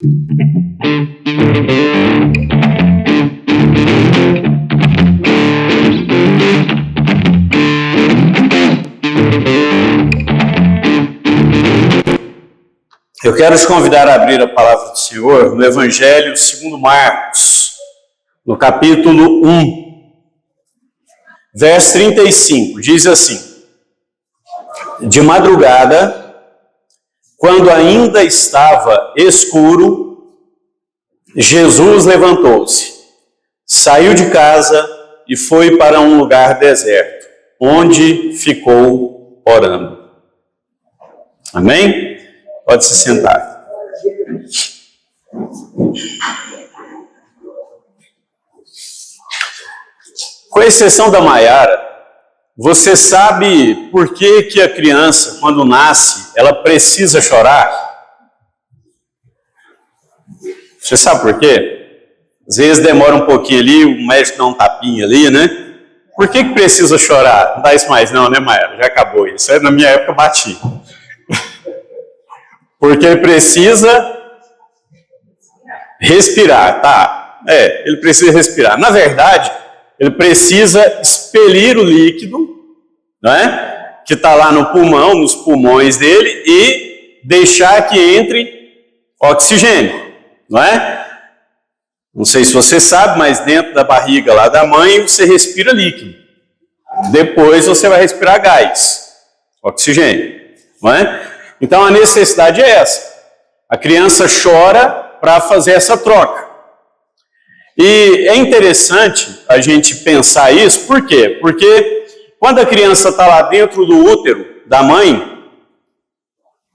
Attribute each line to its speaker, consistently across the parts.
Speaker 1: Eu quero te convidar a abrir a palavra do Senhor no Evangelho segundo Marcos, no capítulo 1, verso 35, diz assim: de madrugada, quando ainda estava escuro, Jesus levantou-se, saiu de casa e foi para um lugar deserto, onde ficou orando. Amém? Pode se sentar. Com exceção da Maiara, você sabe por que a criança, quando nasce, ela precisa chorar? Você sabe por quê? Às vezes demora um pouquinho ali, o médico dá um tapinha ali, né? Por que precisa chorar? Não dá isso mais não, né, Maiara? Já acabou isso. Aí, na minha época eu bati. Porque ele precisa respirar, tá? Ele precisa respirar. Na verdade, ele precisa expelir o líquido, não é? Que está lá no pulmão, nos pulmões dele, e deixar que entre oxigênio, não é? Não sei se você sabe, mas dentro da barriga lá da mãe, você respira líquido. Depois você vai respirar gás, oxigênio, não é? Então a necessidade é essa. A criança chora para fazer essa troca. E é interessante a gente pensar isso, por quê? Porque quando a criança está lá dentro do útero da mãe,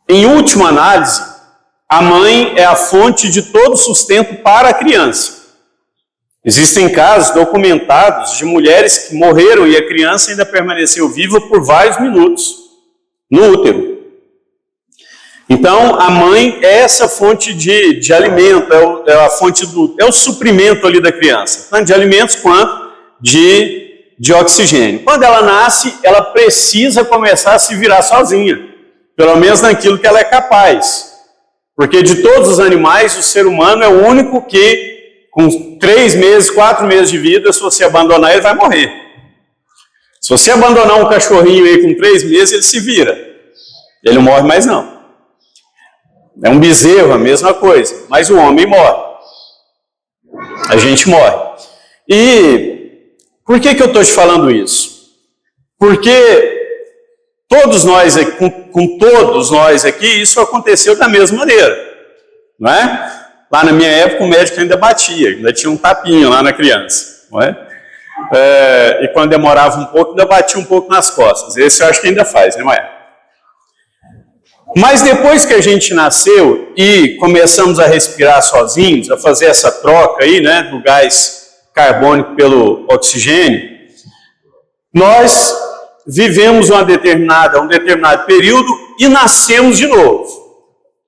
Speaker 1: em última análise, a mãe é a fonte de todo sustento para a criança. Existem casos documentados de mulheres que morreram e a criança ainda permaneceu viva por vários minutos no útero. Então, a mãe é essa fonte de alimento, é a fonte é o suprimento ali da criança, tanto de alimentos quanto de oxigênio. Quando ela nasce, ela precisa começar a se virar sozinha, pelo menos naquilo que ela é capaz. Porque de todos os animais, o ser humano é o único que, com 3 meses, 4 meses de vida, se você abandonar, ele vai morrer. Se você abandonar um cachorrinho aí com 3 meses, ele se vira. Ele não morre mais não. É um bezerro, a mesma coisa, mas o homem morre. A gente morre. E por que eu estou te falando isso? Porque todos nós, com todos nós aqui, isso aconteceu da mesma maneira, não é? Lá na minha época o médico ainda batia, ainda tinha um tapinho lá na criança, não é? E quando demorava um pouco, ainda batia um pouco nas costas. Esse eu acho que ainda faz, né, Maia? Mas depois que a gente nasceu e começamos a respirar sozinhos, a fazer essa troca aí, né, do gás carbônico pelo oxigênio, nós vivemos um determinado período e nascemos de novo.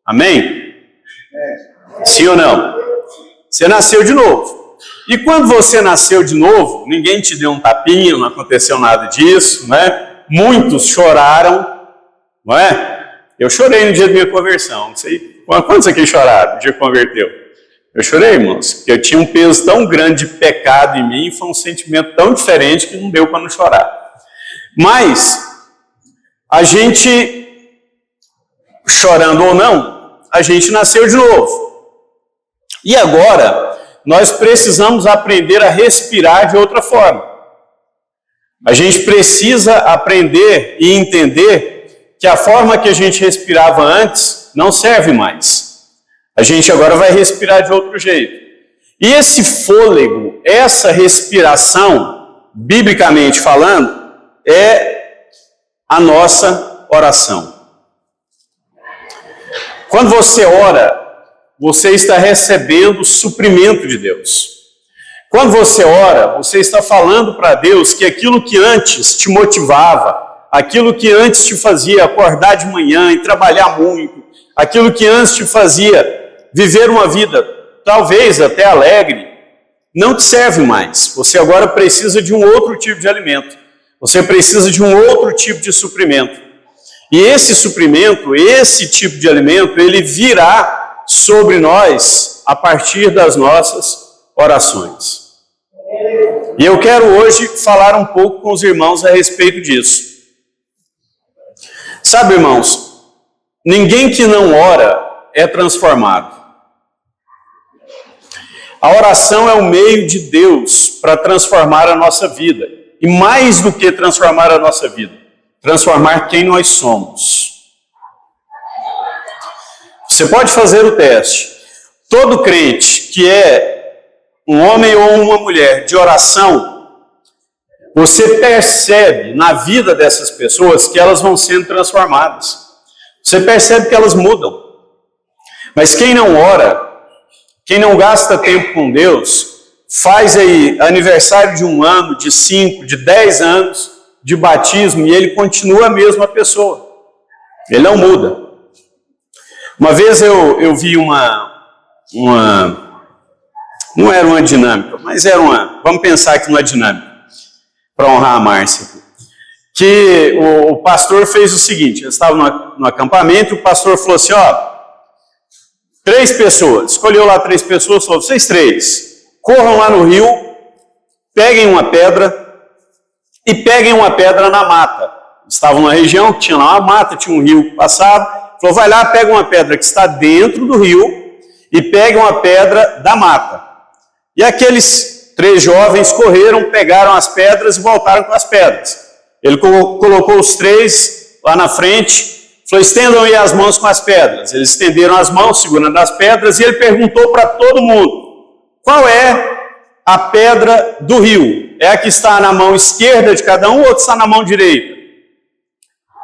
Speaker 1: Amém? Sim ou não? Você nasceu de novo. E quando você nasceu de novo, ninguém te deu um tapinha, não aconteceu nada disso, né? Muitos choraram, não é? Eu chorei no dia da minha conversão, não sei quantos aqui choraram no dia que converteu. Eu chorei, irmãos, porque eu tinha um peso tão grande de pecado em mim, foi um sentimento tão diferente que não deu para não chorar. Mas, a gente, chorando ou não, a gente nasceu de novo. E agora, nós precisamos aprender a respirar de outra forma. A gente precisa aprender e entender que a forma que a gente respirava antes não serve mais. A gente agora vai respirar de outro jeito. E esse fôlego, essa respiração, biblicamente falando, é a nossa oração. Quando você ora, você está recebendo o suprimento de Deus. Quando você ora, você está falando para Deus que aquilo que antes te motivava, aquilo que antes te fazia acordar de manhã e trabalhar muito, aquilo que antes te fazia viver uma vida talvez até alegre, não te serve mais. Você agora precisa de um outro tipo de alimento. Você precisa de um outro tipo de suprimento. E esse suprimento, esse tipo de alimento, ele virá sobre nós a partir das nossas orações. E eu quero hoje falar um pouco com os irmãos a respeito disso. Sabe, irmãos, ninguém que não ora é transformado. A oração é o meio de Deus para transformar a nossa vida. E mais do que transformar a nossa vida, transformar quem nós somos. Você pode fazer o teste. Todo crente que é um homem ou uma mulher de oração, você percebe na vida dessas pessoas que elas vão sendo transformadas. Você percebe que elas mudam. Mas quem não ora, quem não gasta tempo com Deus, faz aí aniversário de 1 ano, de 5, de 10 anos de batismo e ele continua a mesma pessoa. Ele não muda. Uma vez eu vi não era uma dinâmica, mas era vamos pensar aqui numa dinâmica, para honrar a Márcia. Que o pastor fez o seguinte, eu estava no acampamento e o pastor falou assim, 3 pessoas, escolheu lá 3 pessoas, falou, vocês 3, corram lá no rio, peguem uma pedra e peguem uma pedra na mata. Estavam numa região que tinha lá uma mata, tinha um rio que passava, falou, vai lá, pega uma pedra que está dentro do rio e pega uma pedra da mata. E aqueles 3 jovens correram, pegaram as pedras e voltaram com as pedras. Ele colocou os 3 lá na frente, falou, estendam aí as mãos com as pedras. Eles estenderam as mãos, segurando as pedras, e ele perguntou para todo mundo, qual é a pedra do rio? É a que está na mão esquerda de cada um ou está na mão direita?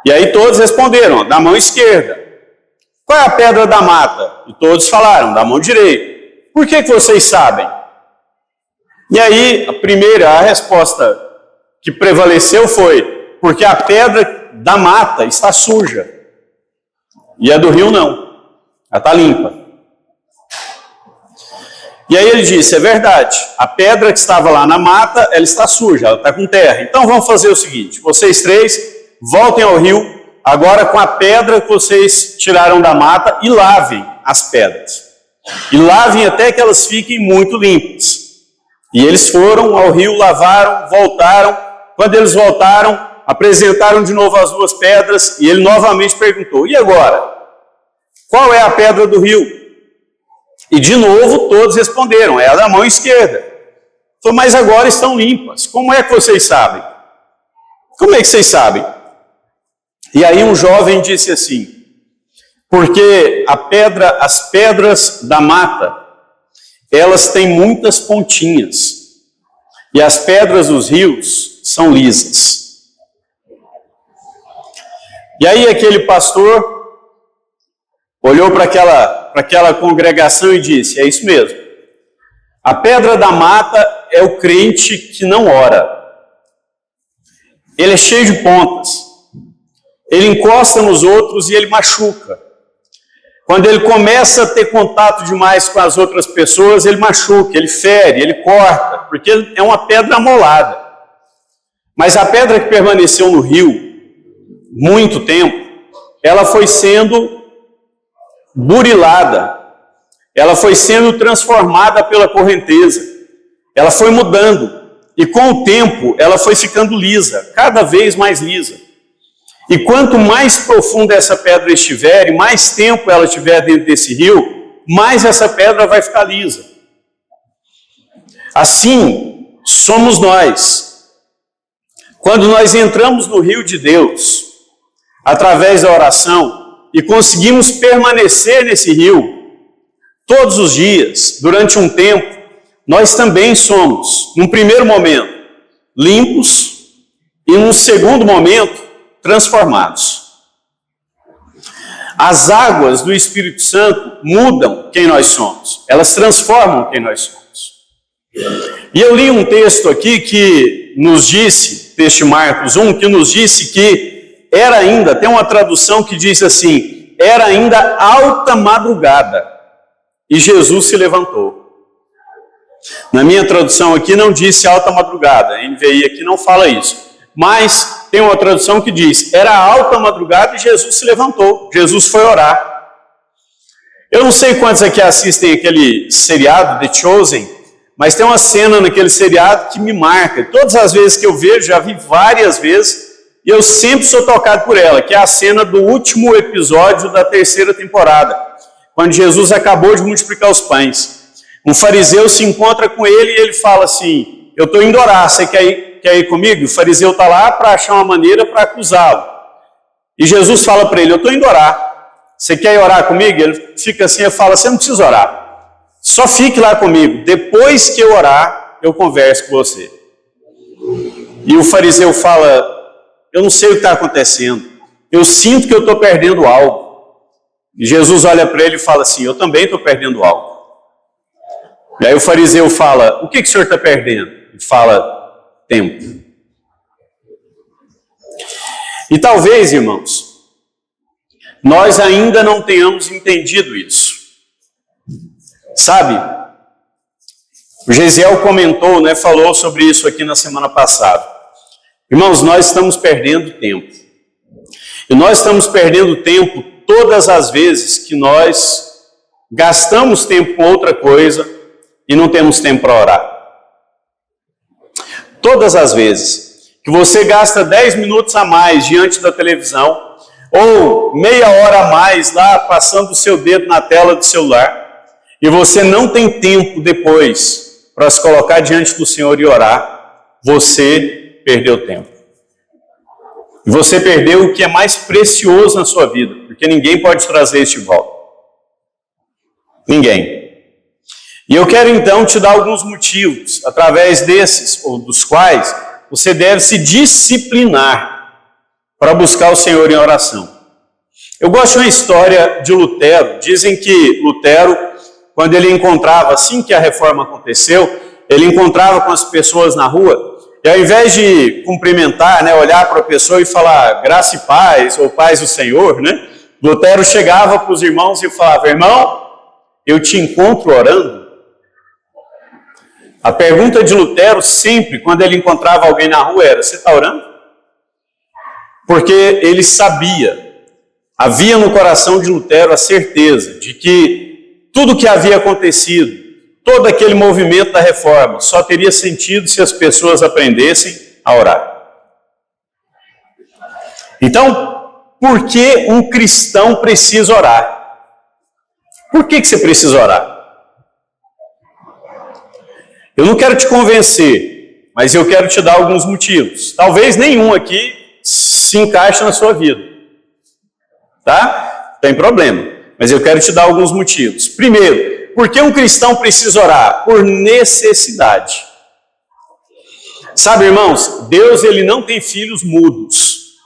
Speaker 1: E aí todos responderam, da mão esquerda. Qual é a pedra da mata? E todos falaram, da mão direita. Por que vocês sabem? E aí a resposta que prevaleceu foi, porque a pedra da mata está suja. E a do rio não, ela está limpa. E aí ele disse, é verdade, a pedra que estava lá na mata, ela está suja, ela está com terra. Então vamos fazer o seguinte, vocês 3 voltem ao rio, agora com a pedra que vocês tiraram da mata e lavem as pedras. E lavem até que elas fiquem muito limpas. E eles foram ao rio, lavaram, voltaram. Quando eles voltaram, apresentaram de novo as 2 pedras e ele novamente perguntou, e agora? Qual é a pedra do rio? E de novo todos responderam, é a da mão esquerda. Falou, mas agora estão limpas. Como é que vocês sabem? Como é que vocês sabem? E aí um jovem disse assim, porque as pedras da mata, elas têm muitas pontinhas. E as pedras dos rios são lisas. E aí aquele pastor olhou para aquela congregação e disse, é isso mesmo. A pedra da mata é o crente que não ora. Ele é cheio de pontas. Ele encosta nos outros e ele machuca. Quando ele começa a ter contato demais com as outras pessoas, ele machuca, ele fere, ele corta, porque é uma pedra amolada. Mas a pedra que permaneceu no rio muito tempo, ela foi sendo burilada, ela foi sendo transformada pela correnteza, ela foi mudando, e com o tempo ela foi ficando lisa, cada vez mais lisa. E quanto mais profunda essa pedra estiver, e mais tempo ela estiver dentro desse rio, mais essa pedra vai ficar lisa. Assim somos nós. Quando nós entramos no rio de Deus, através da oração, e conseguimos permanecer nesse rio, todos os dias, durante um tempo, nós também somos, num primeiro momento, limpos, e num segundo momento, transformados. As águas do Espírito Santo mudam quem nós somos. Elas transformam quem nós somos. E eu li um texto aqui que nos disse, texto de Marcos 1, que nos disse que era ainda, tem uma tradução que diz assim, era ainda alta madrugada e Jesus se levantou. Na minha tradução aqui não disse alta madrugada, a NVI aqui não fala isso. Mas tem uma tradução que diz, era alta madrugada e Jesus se levantou, Jesus foi orar. Eu não sei quantos aqui assistem aquele seriado, The Chosen, mas tem uma cena naquele seriado que me marca. Todas as vezes que eu vejo, já vi várias vezes, e eu sempre sou tocado por ela, que é a cena do último episódio da 3ª temporada, quando Jesus acabou de multiplicar os pães. Um fariseu se encontra com ele e ele fala assim: eu estou indo orar, você quer ir comigo? O fariseu está lá para achar uma maneira para acusá-lo. E Jesus fala para ele: eu estou indo orar. Você quer ir orar comigo? Ele fica assim e fala: você não precisa orar. Só fique lá comigo. Depois que eu orar, eu converso com você. E o fariseu fala: eu não sei o que está acontecendo. Eu sinto que eu estou perdendo algo. E Jesus olha para ele e fala assim: eu também estou perdendo algo. E aí o fariseu fala: o que o senhor está perdendo? Ele fala: tempo. E talvez, irmãos, nós ainda não tenhamos entendido isso. Sabe, o Gesiel comentou, falou sobre isso aqui na semana passada. Irmãos, nós estamos perdendo tempo. E nós estamos perdendo tempo todas as vezes que nós gastamos tempo com outra coisa e não temos tempo para orar. Todas as vezes que você gasta 10 minutos a mais diante da televisão, ou meia hora a mais lá passando o seu dedo na tela do celular, e você não tem tempo depois para se colocar diante do Senhor e orar, você perdeu tempo. E você perdeu o que é mais precioso na sua vida, porque ninguém pode trazer isso de volta. Ninguém. E eu quero então te dar alguns motivos, através desses, ou dos quais, você deve se disciplinar para buscar o Senhor em oração. Eu gosto de uma história de Lutero. Dizem que Lutero, quando ele encontrava, assim que a reforma aconteceu, ele encontrava com as pessoas na rua, e ao invés de cumprimentar, olhar para a pessoa e falar graça e paz, ou paz do Senhor, Lutero chegava para os irmãos e falava: irmão, eu te encontro orando? A pergunta de Lutero sempre, quando ele encontrava alguém na rua, era: você está orando? Porque ele sabia, havia no coração de Lutero a certeza de que tudo que havia acontecido, todo aquele movimento da reforma, só teria sentido se as pessoas aprendessem a orar. Então, por que um cristão precisa orar? Por que você precisa orar? Eu não quero te convencer, mas eu quero te dar alguns motivos. Talvez nenhum aqui se encaixe na sua vida. Tá? Não tem problema. Mas eu quero te dar alguns motivos. Primeiro, por que um cristão precisa orar? Por necessidade. Sabe, irmãos, Deus ele não tem filhos mudos.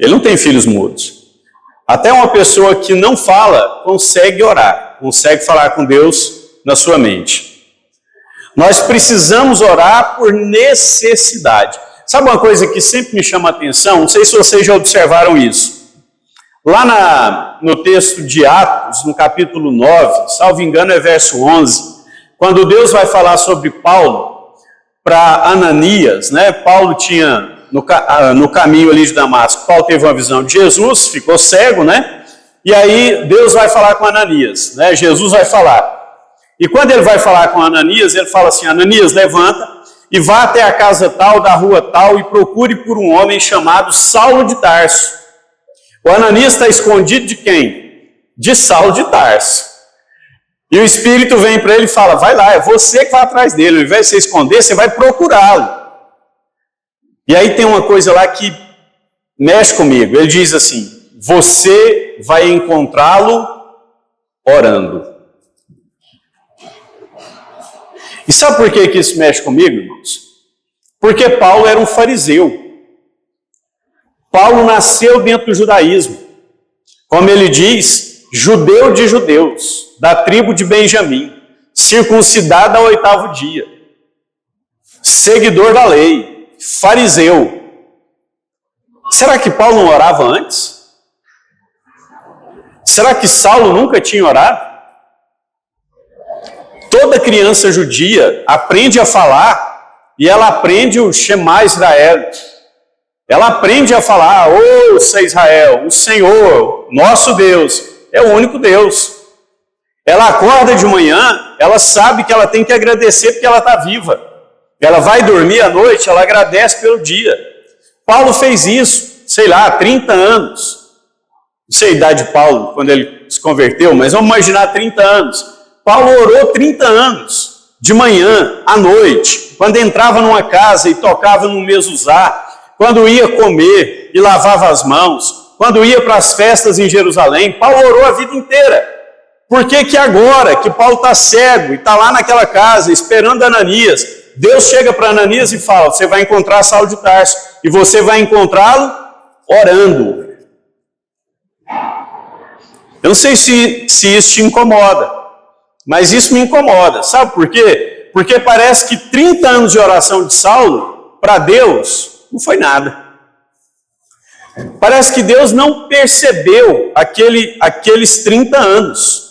Speaker 1: Ele não tem filhos mudos. Até uma pessoa que não fala consegue orar, consegue falar com Deus na sua mente. Nós precisamos orar por necessidade. Sabe uma coisa que sempre me chama a atenção? Não sei se vocês já observaram isso. Lá no texto de Atos, no capítulo 9, salvo engano é verso 11, quando Deus vai falar sobre Paulo para Ananias, Paulo tinha, no caminho ali de Damasco, Paulo teve uma visão de Jesus, ficou cego, e aí Deus vai falar com Ananias, Jesus vai falar. E quando ele vai falar com Ananias, ele fala assim: Ananias, levanta e vá até a casa tal, da rua tal, e procure por um homem chamado Saulo de Tarso. O Ananias está escondido de quem? De Saulo de Tarso. E o Espírito vem para ele e fala: vai lá, é você que vai atrás dele. Ao invés de você esconder, você vai procurá-lo. E aí tem uma coisa lá que mexe comigo. Ele diz assim: você vai encontrá-lo orando. E sabe por que isso mexe comigo, irmãos? Porque Paulo era um fariseu. Paulo nasceu dentro do judaísmo. Como ele diz, judeu de judeus, da tribo de Benjamim, circuncidado ao 8º dia, seguidor da lei, fariseu. Será que Paulo não orava antes? Será que Saulo nunca tinha orado? Toda criança judia aprende a falar e ela aprende o Shema Israel. Ela aprende a falar: ouça Israel, o Senhor, nosso Deus, é o único Deus. Ela acorda de manhã, ela sabe que ela tem que agradecer porque ela está viva. Ela vai dormir à noite, ela agradece pelo dia. Paulo fez isso, sei lá, há 30 anos. Não sei a idade de Paulo, quando ele se converteu, mas vamos imaginar 30 anos. Paulo orou 30 anos, de manhã, à noite, quando entrava numa casa e tocava no mezuzá, quando ia comer e lavava as mãos, quando ia para as festas em Jerusalém. Paulo orou a vida inteira. Por que que agora que Paulo está cego e está lá naquela casa esperando Ananias, Deus chega para Ananias e fala: você vai encontrar Saulo de Tarso e você vai encontrá-lo orando. Eu não sei se isso te incomoda, mas isso me incomoda. Sabe por quê? Porque parece que 30 anos de oração de Saulo, para Deus, não foi nada. Parece que Deus não percebeu aqueles 30 anos.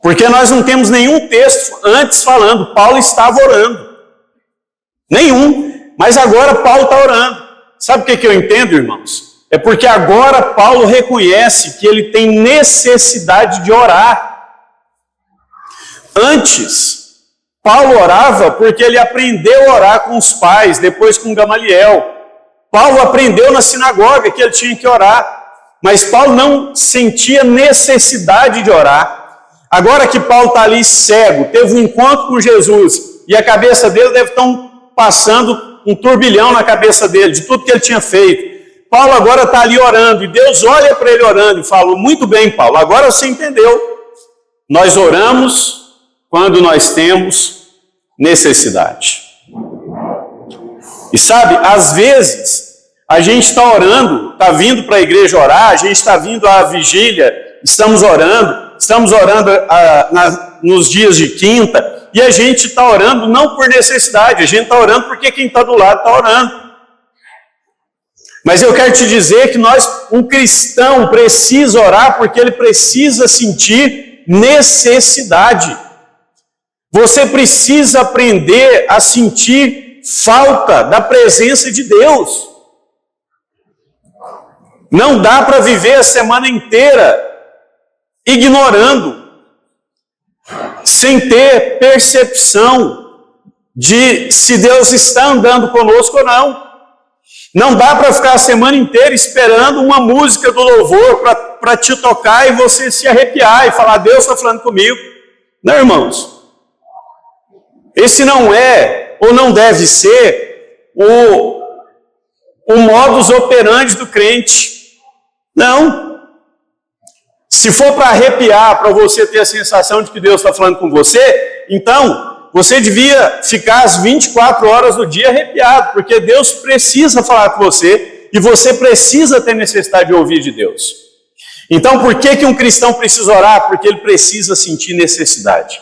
Speaker 1: Porque nós não temos nenhum texto antes falando, Paulo estava orando. Nenhum. Mas agora Paulo está orando. Sabe o que eu entendo, irmãos? É porque agora Paulo reconhece que ele tem necessidade de orar. Antes, Paulo orava porque ele aprendeu a orar com os pais, depois com Gamaliel. Paulo aprendeu na sinagoga que ele tinha que orar. Mas Paulo não sentia necessidade de orar. Agora que Paulo está ali cego, teve um encontro com Jesus, e a cabeça dele deve estar passando um turbilhão na cabeça dele, de tudo que ele tinha feito. Paulo agora está ali orando, e Deus olha para ele orando e fala: muito bem, Paulo, agora você entendeu. Nós oramos quando nós temos necessidade. E sabe, às vezes, a gente está orando, está vindo para a igreja orar, a gente está vindo à vigília, estamos orando nos dias de quinta, e a gente está orando não por necessidade, a gente está orando porque quem está do lado está orando. Mas eu quero te dizer que um cristão precisa orar porque ele precisa sentir necessidade. Você precisa aprender a sentir falta da presença de Deus. Não dá para viver a semana inteira ignorando, sem ter percepção de se Deus está andando conosco ou não. Não dá para ficar a semana inteira esperando uma música do louvor para te tocar e você se arrepiar e falar: Deus está falando comigo. Não, irmãos. Esse não é, ou não deve ser, o modus operandi do crente. Não. Se for para arrepiar, para você ter a sensação de que Deus está falando com você, então você devia ficar as 24 horas do dia arrepiado, porque Deus precisa falar com você e você precisa ter necessidade de ouvir de Deus. Então, por que um cristão precisa orar? Porque ele precisa sentir necessidade.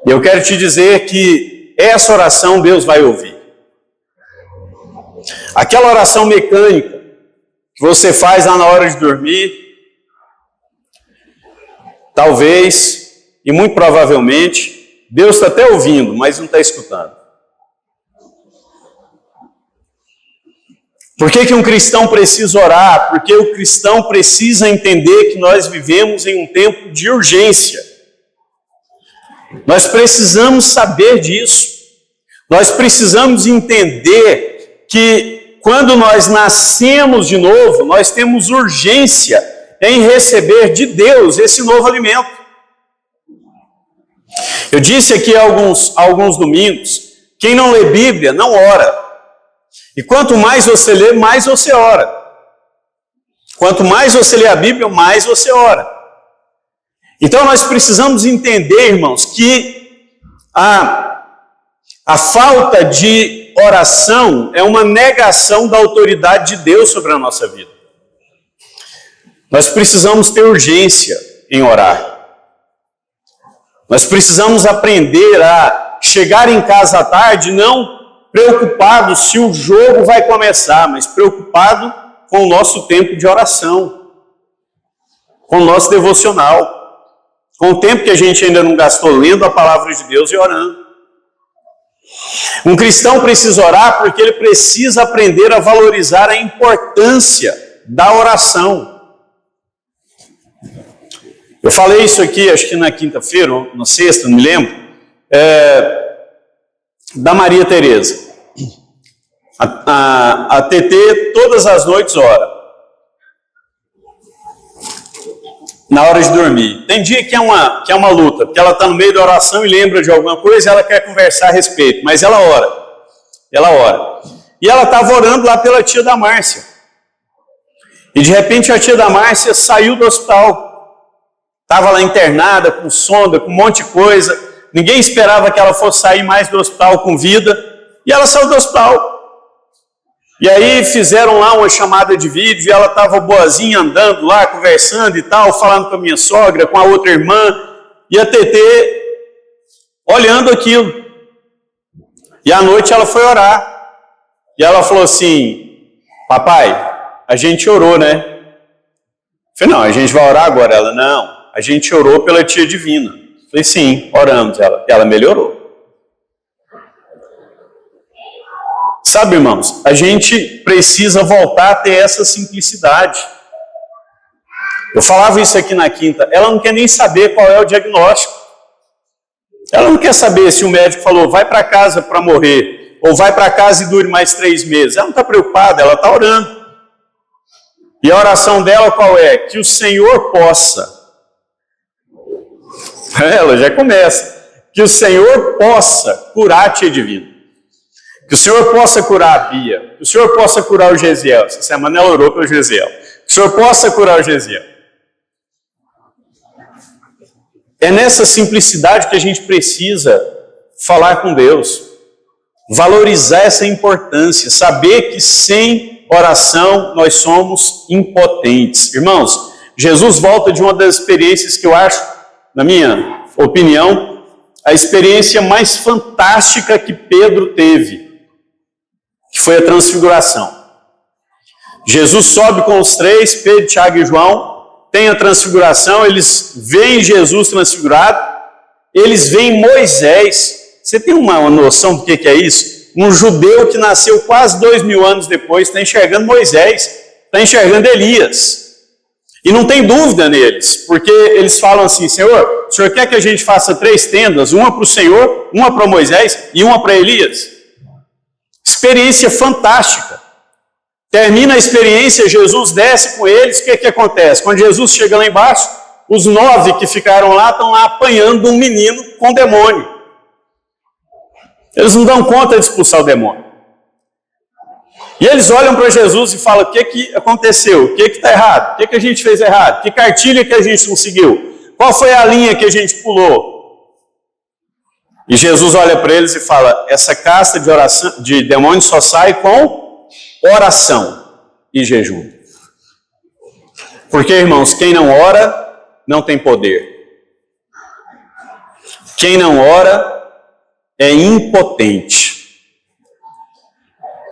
Speaker 1: E eu quero te dizer que essa oração Deus vai ouvir. Aquela oração mecânica que você faz lá na hora de dormir, talvez, e muito provavelmente, Deus está até ouvindo, mas não está escutando. Por que um cristão precisa orar? Porque o cristão precisa entender que nós vivemos em um tempo de urgência. Nós precisamos saber disso. Nós precisamos entender que quando nós nascemos de novo, nós temos urgência em receber de Deus esse novo alimento. Eu disse aqui há alguns domingos, quem não lê Bíblia não ora. E quanto mais você lê, mais você ora. Quanto mais você lê a Bíblia, mais você ora. Então nós precisamos entender, irmãos, que a falta de oração é uma negação da autoridade de Deus sobre a nossa vida. Nós precisamos ter urgência em orar. Nós precisamos aprender a chegar em casa à tarde não preocupado se o jogo vai começar, mas preocupado com o nosso tempo de oração, com o nosso devocional, com o tempo que a gente ainda não gastou lendo a palavra de Deus e orando. Um cristão precisa orar porque ele precisa aprender a valorizar a importância da oração. Eu falei isso aqui, acho que na quinta-feira, ou na sexta, não me lembro, da Maria Teresa. A TT todas as noites ora, na hora de dormir. Tem dia que é uma luta, porque ela está no meio da oração e lembra de alguma coisa e ela quer conversar a respeito, mas ela ora. E ela estava orando lá pela tia da Márcia. E de repente a tia da Márcia saiu do hospital. Estava lá internada, com sonda, com um monte de coisa. Ninguém esperava que ela fosse sair mais do hospital com vida. E ela saiu do hospital. E aí fizeram lá uma chamada de vídeo e ela estava boazinha andando lá, conversando e tal, falando com a minha sogra, com a outra irmã. E a TT olhando aquilo. E à noite ela foi orar. E ela falou assim, papai, a gente orou, né? Eu falei, não, a gente vai orar agora. Ela, não. A gente orou pela tia divina. Eu falei, sim, oramos. Ela melhorou. Sabe, irmãos, a gente precisa voltar a ter essa simplicidade. Eu falava isso aqui na quinta. Ela não quer nem saber qual é o diagnóstico. Ela não quer saber se o médico falou, vai para casa para morrer, ou vai para casa e dure mais 3 meses. Ela não está preocupada, ela está orando. E a oração dela qual é? Que o Senhor possa... Ela já começa. Que o Senhor possa curar a tia divina. Que o Senhor possa curar a Bia. Que o Senhor possa curar o Gesiel. Essa semana ela orou pelo Gesiel. Que o Senhor possa curar o Gesiel. É nessa simplicidade que a gente precisa falar com Deus. Valorizar essa importância. Saber que sem oração nós somos impotentes. Irmãos, Jesus volta de uma das experiências que eu acho, na minha opinião, a experiência mais fantástica que Pedro teve, que foi a transfiguração. Jesus sobe com os 3, Pedro, Tiago e João, tem a transfiguração, eles veem Jesus transfigurado, eles veem Moisés. Você tem uma noção do que é isso? Um judeu que nasceu quase 2000 anos depois, está enxergando Moisés, está enxergando Elias. E não tem dúvida neles, porque eles falam assim, Senhor, o Senhor quer que a gente faça 3 tendas, uma para o Senhor, uma para Moisés e uma para Elias? Experiência fantástica. Termina a experiência, Jesus desce com eles, o que acontece? Quando Jesus chega lá embaixo, os 9 que ficaram lá estão lá apanhando um menino com demônio. Eles não dão conta de expulsar o demônio. E eles olham para Jesus e falam, o que aconteceu? O que está errado? O que a gente fez errado? Que cartilha que a gente não seguiu? Qual foi a linha que a gente pulou? E Jesus olha para eles e fala, essa casta de demônios só sai com oração e jejum. Porque, irmãos, quem não ora, não tem poder. Quem não ora é impotente.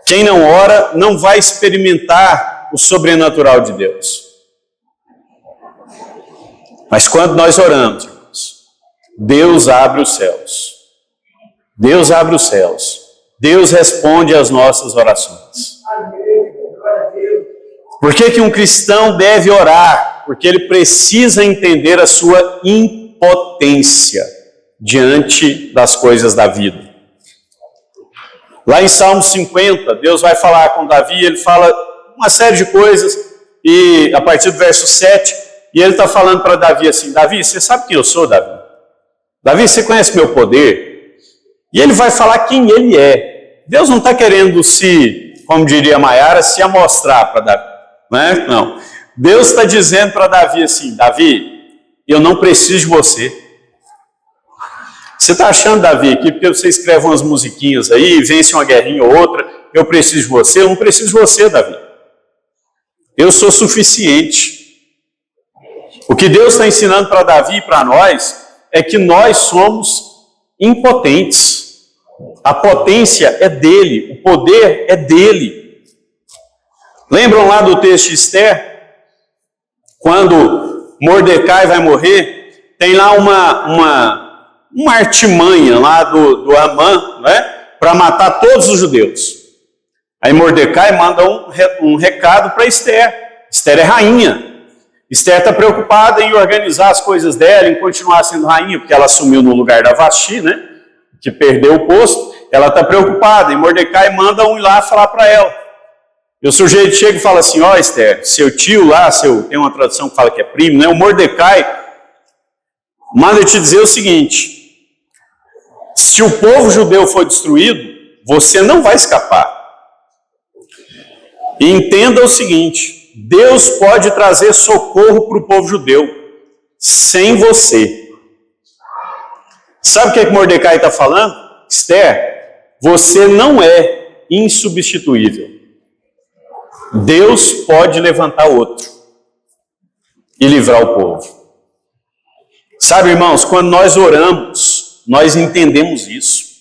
Speaker 1: Quem não ora não vai experimentar o sobrenatural de Deus. Mas quando nós oramos, irmãos, Deus abre os céus. Deus abre os céus. Deus responde às nossas orações. Por que um cristão deve orar? Porque ele precisa entender a sua impotência diante das coisas da vida. Lá em Salmo 50, Deus vai falar com Davi, ele fala uma série de coisas, e a partir do verso 7, e ele está falando para Davi assim, Davi, você sabe quem eu sou, Davi? Davi, você conhece meu poder? E ele vai falar quem ele é. Deus não está querendo como diria Maiara, se amostrar para Davi. Não. Deus está dizendo para Davi assim, Davi, eu não preciso de você. Você está achando, Davi, que porque você escreve umas musiquinhas aí, vence uma guerrinha ou outra, eu preciso de você? Eu não preciso de você, Davi. Eu sou suficiente. O que Deus está ensinando para Davi e para nós é que nós somos impotentes. A potência é dele, o poder é dele. Lembram lá do texto de Esther? Quando Mordecai vai morrer, tem lá uma artimanha lá do Amã, né, para matar todos os judeus. Aí Mordecai manda um recado para Esther. Esther é rainha. Esther está preocupada em organizar as coisas dela, em continuar sendo rainha, porque ela assumiu no lugar da Vasti, né? Que perdeu o posto. Ela está preocupada e Mordecai manda um ir lá falar para ela. E o sujeito chega e fala assim: ó, Esther, seu tio lá, tem uma tradução que fala que é primo, né? O Mordecai manda te dizer o seguinte: se o povo judeu for destruído, você não vai escapar. E entenda o seguinte: Deus pode trazer socorro para o povo judeu sem você. Sabe o que Mordecai está falando? Esther, você não é insubstituível. Deus pode levantar outro e livrar o povo. Sabe, irmãos, quando nós oramos, nós entendemos isso.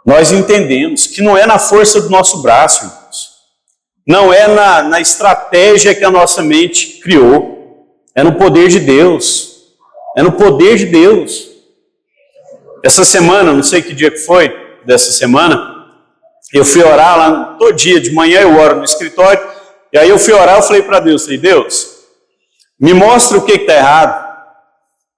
Speaker 1: Nós entendemos que não é na força do nosso braço, irmãos. Não é na estratégia que a nossa mente criou. É no poder de Deus. É no poder de Deus. Essa semana, não sei que dia que foi dessa semana, eu fui orar lá, todo dia de manhã eu oro no escritório, e aí eu fui orar, eu falei para Deus, Deus, me mostra o que está errado,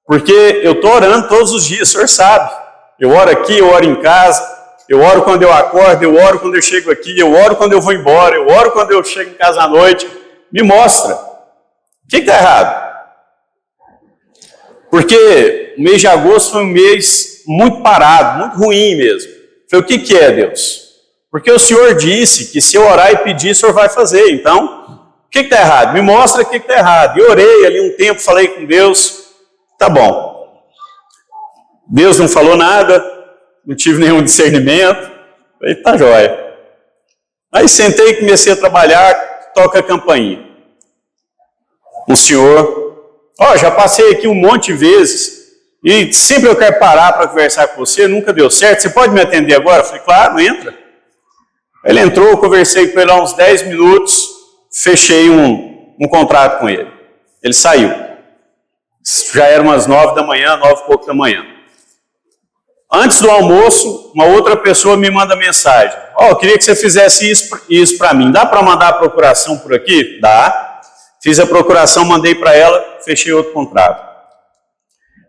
Speaker 1: porque eu estou orando todos os dias, o Senhor sabe. Eu oro aqui, eu oro em casa, eu oro quando eu acordo, eu oro quando eu chego aqui, eu oro quando eu vou embora, eu oro quando eu chego em casa à noite. Me mostra. O que está errado? Porque o mês de agosto foi um mês muito parado, muito ruim mesmo. Eu falei, o que é, Deus? Porque o Senhor disse que se eu orar e pedir, o Senhor vai fazer. Então, o que está errado? Me mostra o que está errado. E orei ali um tempo, falei com Deus, tá bom. Deus não falou nada, não tive nenhum discernimento. Falei, tá jóia. Aí sentei e comecei a trabalhar, toca a campainha. Um senhor, já passei aqui um monte de vezes, e sempre eu quero parar para conversar com você, nunca deu certo, você pode me atender agora? Eu falei, claro, entra. Ele entrou, eu conversei com ele há uns 10 minutos, fechei um contrato com ele. Ele saiu. Já era umas 9 da manhã, 9 e pouco da manhã. Antes do almoço, uma outra pessoa me manda mensagem. Eu queria que você fizesse isso para mim. Dá para mandar a procuração por aqui? Dá. Fiz a procuração, mandei para ela, fechei outro contrato.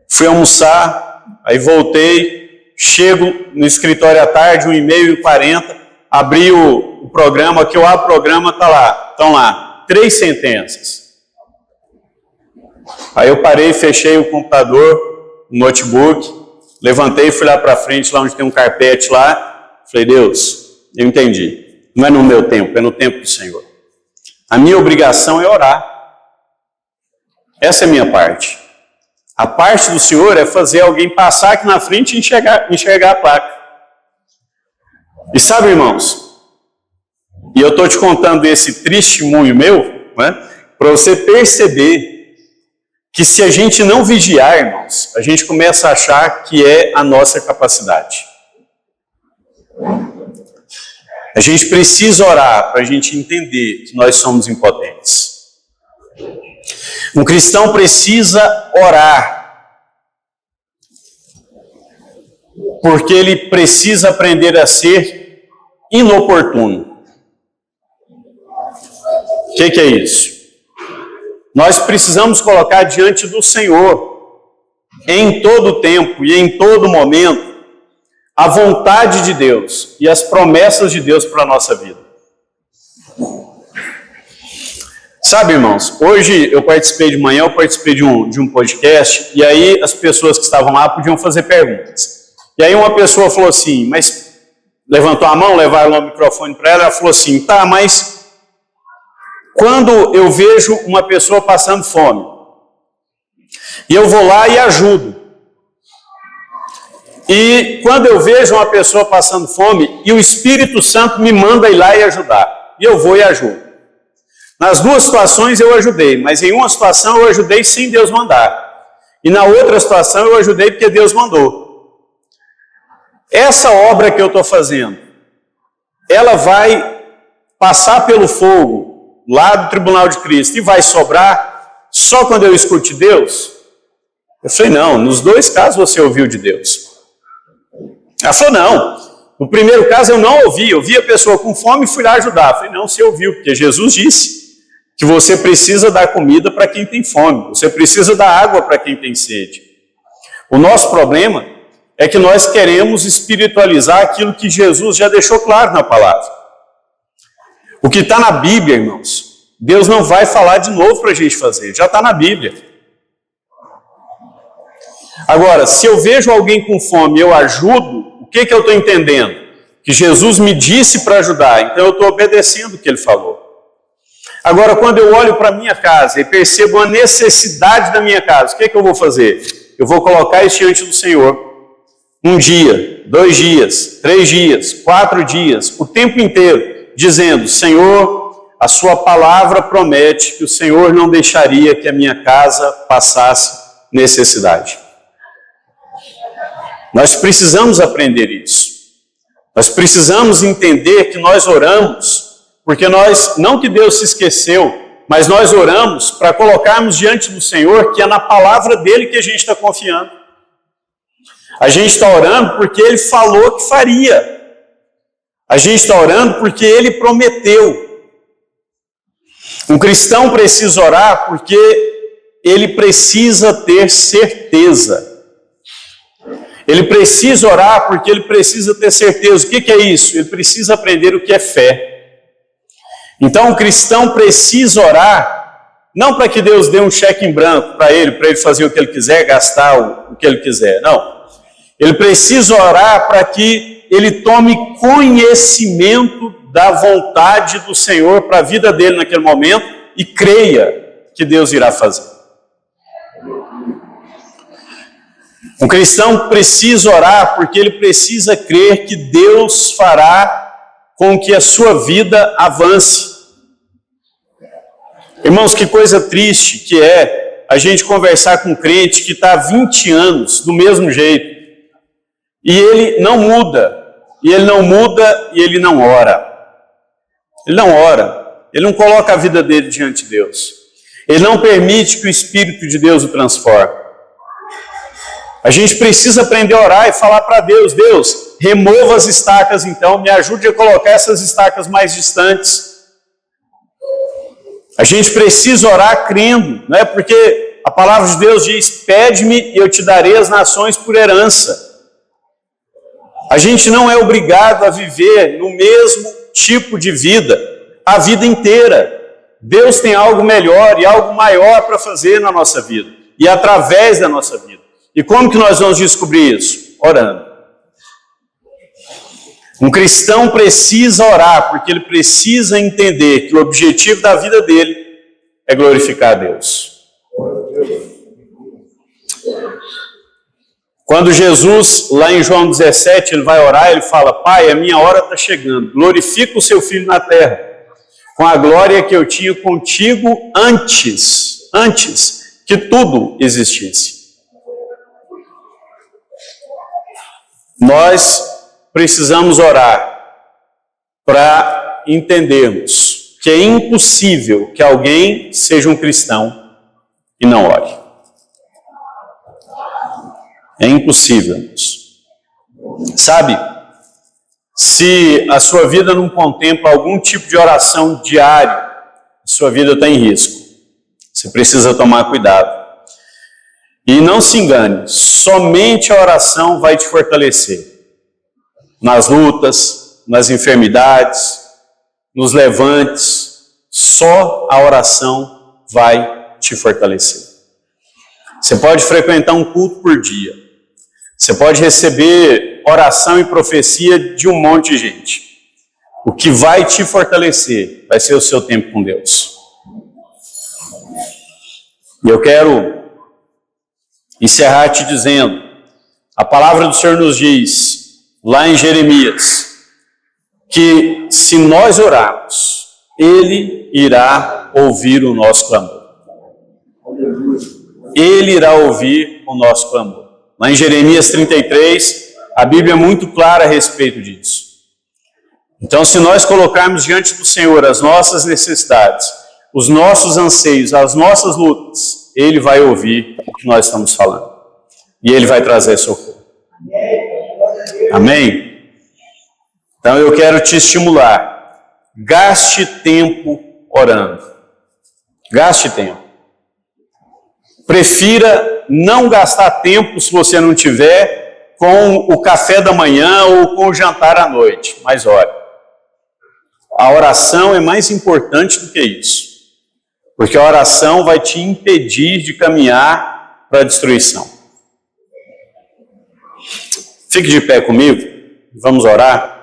Speaker 1: Fui almoçar, aí voltei, chego no escritório à tarde, 1h40, abri o programa, que eu abro o programa, estão lá, 3 sentenças. Aí eu parei, fechei o computador, o notebook, levantei, fui lá para frente, lá onde tem um carpete lá, falei, Deus, eu entendi, não é no meu tempo, é no tempo do Senhor. A minha obrigação é orar. Essa é a minha parte. A parte do Senhor é fazer alguém passar aqui na frente e enxergar a placa. E sabe, irmãos, e eu estou te contando esse testemunho meu, né, para você perceber que se a gente não vigiar, irmãos, a gente começa a achar que é a nossa capacidade. A gente precisa orar para a gente entender que nós somos impotentes. Um cristão precisa orar, porque ele precisa aprender a ser inoportuno. O que é isso? Nós precisamos colocar diante do Senhor, em todo tempo e em todo momento, a vontade de Deus e as promessas de Deus para a nossa vida. Sabe, irmãos, hoje eu participei de manhã, eu participei de um podcast, e aí as pessoas que estavam lá podiam fazer perguntas. E aí uma pessoa falou assim, mas levantou a mão, levaram o microfone para ela, ela falou assim, tá, mas quando eu vejo uma pessoa passando fome, e eu vou lá e ajudo, e quando eu vejo uma pessoa passando fome, e o Espírito Santo me manda ir lá e ajudar, e eu vou e ajudo. Nas duas situações eu ajudei, mas em uma situação eu ajudei sem Deus mandar. E na outra situação eu ajudei porque Deus mandou. Essa obra que eu estou fazendo, ela vai passar pelo fogo lá do tribunal de Cristo e vai sobrar só quando eu escute Deus? Eu falei, não, nos dois casos você ouviu de Deus. Ela falou, não. No primeiro caso eu não ouvi, eu vi a pessoa com fome e fui lá ajudar. Eu falei, não, você ouviu, porque Jesus disse que você precisa dar comida para quem tem fome, você precisa dar água para quem tem sede. O nosso problema é que nós queremos espiritualizar aquilo que Jesus já deixou claro na palavra. O que está na Bíblia, irmãos, Deus não vai falar de novo para a gente fazer, já está na Bíblia. Agora, se eu vejo alguém com fome e eu ajudo, o que eu estou entendendo? Que Jesus me disse para ajudar, então eu estou obedecendo o que ele falou. Agora, quando eu olho para a minha casa e percebo a necessidade da minha casa, o que eu vou fazer? Eu vou colocar isso diante do Senhor. 1 dia, 2 dias, 3 dias, 4 dias, o tempo inteiro, dizendo: Senhor, a sua palavra promete que o Senhor não deixaria que a minha casa passasse necessidade. Nós precisamos aprender isso. Nós precisamos entender que nós oramos, porque não que Deus se esqueceu, mas nós oramos para colocarmos diante do Senhor que é na palavra dele que a gente está confiando. A gente está orando porque ele falou que faria. A gente está orando porque ele prometeu. Um cristão precisa orar porque ele precisa ter certeza. Ele precisa orar porque ele precisa ter certeza. O que é isso? Ele precisa aprender o que é fé. Então o cristão precisa orar, não para que Deus dê um cheque em branco para ele fazer o que ele quiser, gastar o que ele quiser. Não. Ele precisa orar para que ele tome conhecimento da vontade do Senhor para a vida dele naquele momento e creia que Deus irá fazer. Um cristão precisa orar porque ele precisa crer que Deus fará com que a sua vida avance. Irmãos, que coisa triste que é a gente conversar com um crente que está há 20 anos do mesmo jeito. E ele não muda, e ele não muda, e ele não ora. Ele não ora, ele não coloca a vida dele diante de Deus. Ele não permite que o Espírito de Deus o transforme. A gente precisa aprender a orar e falar para Deus: Deus, remova as estacas então, me ajude a colocar essas estacas mais distantes. A gente precisa orar crendo, não é? Porque a palavra de Deus diz: pede-me e eu te darei as nações por herança. A gente não é obrigado a viver no mesmo tipo de vida a vida inteira. Deus tem algo melhor e algo maior para fazer na nossa vida e através da nossa vida. E como que nós vamos descobrir isso? Orando. Um cristão precisa orar porque ele precisa entender que o objetivo da vida dele é glorificar a Deus. Quando Jesus, lá em João 17, ele vai orar, ele fala: Pai, a minha hora está chegando, glorifica o seu Filho na terra, com a glória que eu tinha contigo antes que tudo existisse. Nós precisamos orar para entendermos que é impossível que alguém seja um cristão e não ore. É impossível, irmãos. Sabe, se a sua vida não contempla algum tipo de oração diária, a sua vida está em risco. Você precisa tomar cuidado. E não se engane, somente a oração vai te fortalecer. Nas lutas, nas enfermidades, nos levantes, só a oração vai te fortalecer. Você pode frequentar um culto por dia. Você pode receber oração e profecia de um monte de gente. O que vai te fortalecer vai ser o seu tempo com Deus. E eu quero encerrar te dizendo, a palavra do Senhor nos diz, lá em Jeremias, que se nós orarmos, Ele irá ouvir o nosso clamor. Ele irá ouvir o nosso clamor. Lá em Jeremias 33, a Bíblia é muito clara a respeito disso. Então, se nós colocarmos diante do Senhor as nossas necessidades, os nossos anseios, as nossas lutas, Ele vai ouvir o que nós estamos falando. E Ele vai trazer socorro. Amém? Então, eu quero te estimular. Gaste tempo orando. Gaste tempo. Prefira não gastar tempo, se você não tiver, com o café da manhã ou com o jantar à noite. Mas olha, a oração é mais importante do que isso. Porque a oração vai te impedir de caminhar para a destruição. Fique de pé comigo, vamos orar.